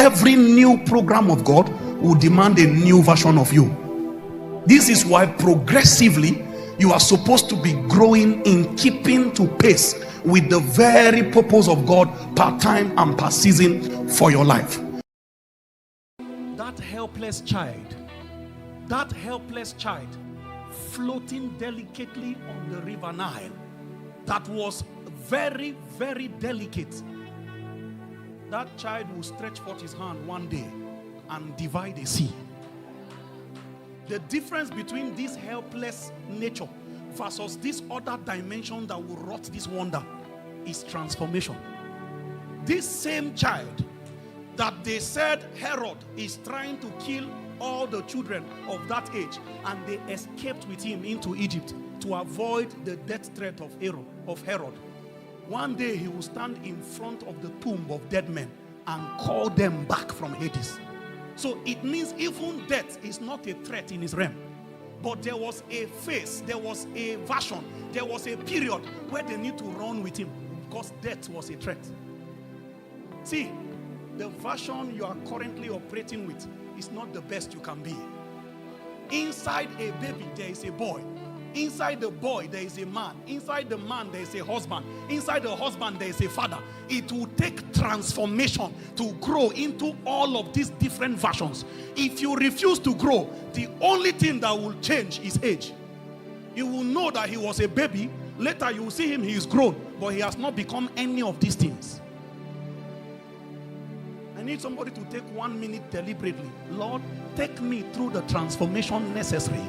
every new program of God will demand a new version of you. This is why progressively you are supposed to be growing in keeping to pace with the very purpose of God per time and per season for your life. That helpless child floating delicately on the river Nile, that was very, very delicate. That child will stretch forth his hand one day and divide a sea. The difference between this helpless nature versus this other dimension that will wrought this wonder is transformation. This same child that they said Herod is trying to kill all the children of that age, and they escaped with him into Egypt to avoid the death threat of Herod. One day he will stand in front of the tomb of dead men and call them back from Hades. So it means even death is not a threat in his realm. But there was a phase, there was a version, there was a period where they need to run with him because death was a threat. See, the version you are currently operating with is not the best you can be. Inside a baby, there is a boy. Inside the boy, there is a man. Inside the man, there is a husband. Inside the husband, there is a father. It will take transformation to grow into all of these different versions. If you refuse to grow, the only thing that will change is age. You will know that he was a baby. Later, you will see him, he is grown, but he has not become any of these things. I need somebody to take 1 minute deliberately. Lord, take me through the transformation necessary.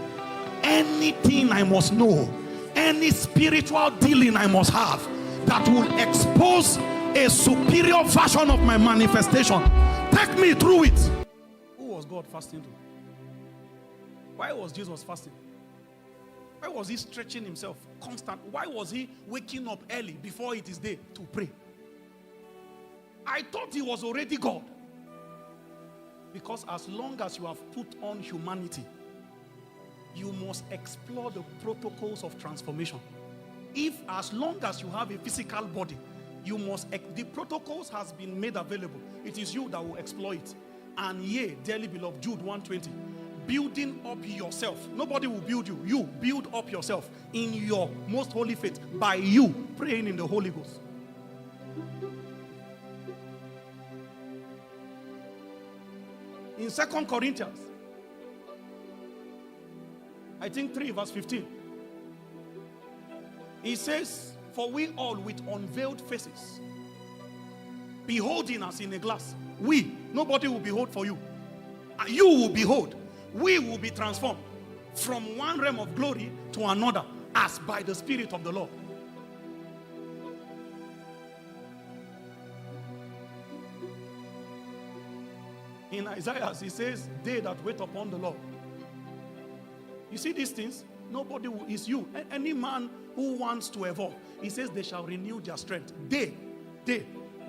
Anything I must know, any spiritual dealing I must have that will expose a superior version of my manifestation. Take me through it. Who was God fasting to? Why was Jesus fasting? Why was he stretching himself constant? Why was he waking up early before it is day to pray? I thought he was already God. Because as long as you have put on humanity, you must explore the protocols of transformation. If as long as you have a physical body, you must, the protocols has been made available. It is you that will explore it. And yea, dearly beloved, Jude 1:20, building up yourself. Nobody will build you. You build up yourself in your most holy faith by you praying in the Holy Ghost. In 2 Corinthians, I think 3 verse 15. He says, for we all with unveiled faces, beholding us in a glass. Nobody will behold for you. You will behold. We will be transformed from one realm of glory to another as by the Spirit of the Lord. In Isaiah, he says, they that wait upon the Lord. You see these things? Nobody is you. Any man who wants to evolve, he says they shall renew their strength. They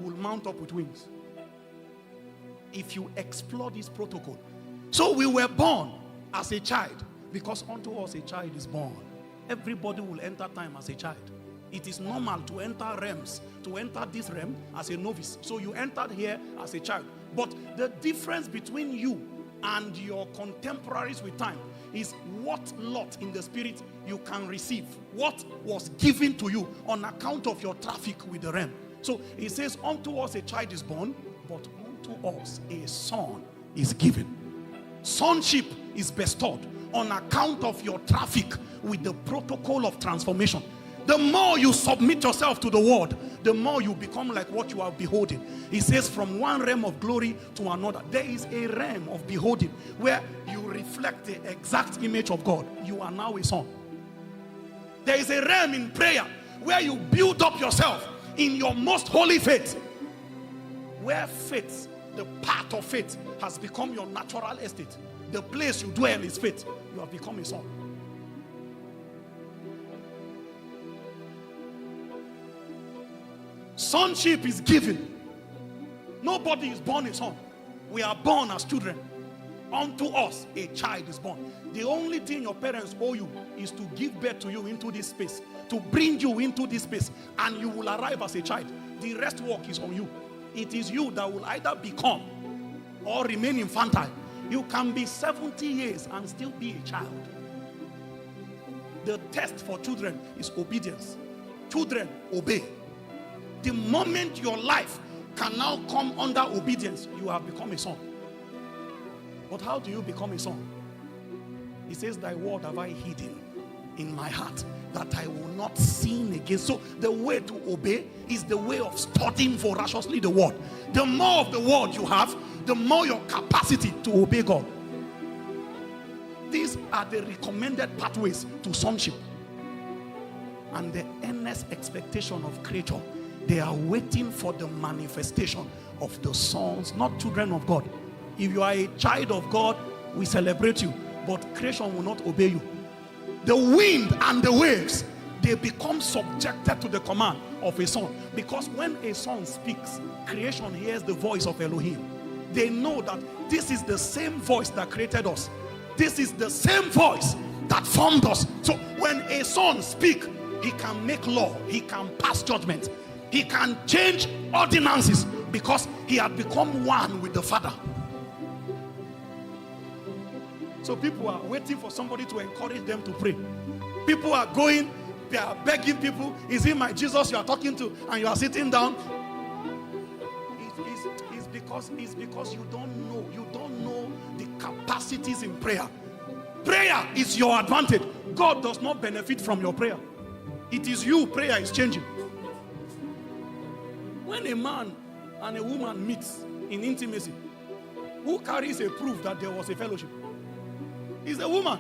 will mount up with wings. If you explore this protocol. So we were born as a child, because unto us a child is born. Everybody will enter time as a child. It is normal to enter realms, to enter this realm as a novice. So you entered here as a child. But the difference between you and your contemporaries with time is what lot in the spirit you can receive, what was given to you on account of your traffic with the realm. So he says, unto us a child is born, but unto us a son is given. Sonship is bestowed on account of your traffic with the protocol of transformation. The more you submit yourself to the word, the more you become like what you are beholding. He says from one realm of glory to another. There is a realm of beholding where you reflect the exact image of God. You are now a son. There is a realm in prayer where you build up yourself in your most holy faith. Where faith, the path of faith, has become your natural estate. The place you dwell is faith. You have become a son. Sonship is given. Nobody is born a son. We are born as children. Unto us a child is born. The only thing your parents owe you is to give birth to you into this space, to bring you into this space, and you will arrive as a child. The rest work is on you. It is you that will either become or remain infantile. You can be 70 years and still be a child. The test for children is obedience. Children obey. The moment your life can now come under obedience, you have become a son. But how do you become a son? He says, thy word have I hidden in my heart, that I will not sin again. So the way to obey is the way of studying voraciously the word. The more of the word you have, the more your capacity to obey God. These are the recommended pathways to sonship. And the earnest expectation of creature, they are waiting for the manifestation of the sons, not children of God. If you are a child of God, we celebrate you, but creation will not obey you. The wind and the waves, they become subjected to the command of a son. Because when a son speaks, creation hears the voice of Elohim. They know that this is the same voice that created us. This is the same voice that formed us. So when a son speaks, he can make law, he can pass judgment, he can change ordinances, because he had become one with the Father. So people are waiting for somebody to encourage them to pray. People are going, they are begging people, is it my Jesus you are talking to? And you are sitting down. It's because you don't know the capacities in prayer. Prayer is your advantage. God does not benefit from your prayer. It is you prayer is changing. When a man and a woman meets in intimacy, who carries a proof that there was a fellowship? It's a woman.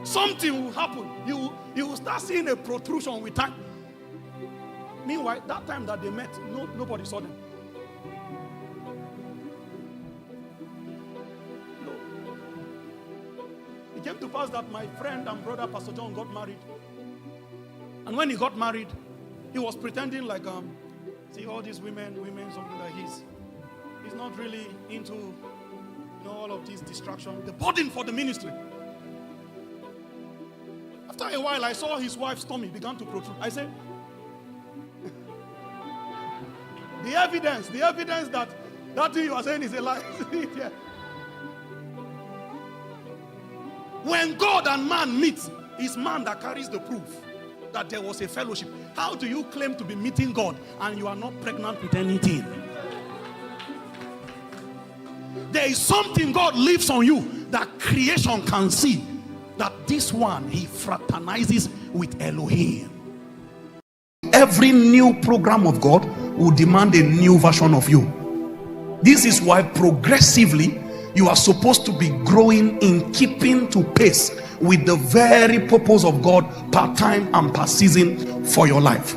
Something will happen. You will start seeing a protrusion with time. Meanwhile, that time that they met, nobody saw them. No. It came to pass that my friend and brother Pastor John got married. And when he got married, he was pretending like see all these women, something like he's not really into all of these distractions. The burden for the ministry. After a while, I saw his wife's tummy began to protrude. I said, the evidence that thing you are saying is a lie. Yeah. When God and man meet, it's man that carries the proof that there was a fellowship. How do you claim to be meeting God and you are not pregnant with anything? There is something God leaves on you that creation can see, that this one, he fraternizes with Elohim. Every new program of God will demand a new version of you. This is why progressively you are supposed to be growing in keeping to pace with the very purpose of God per time and per season for your life.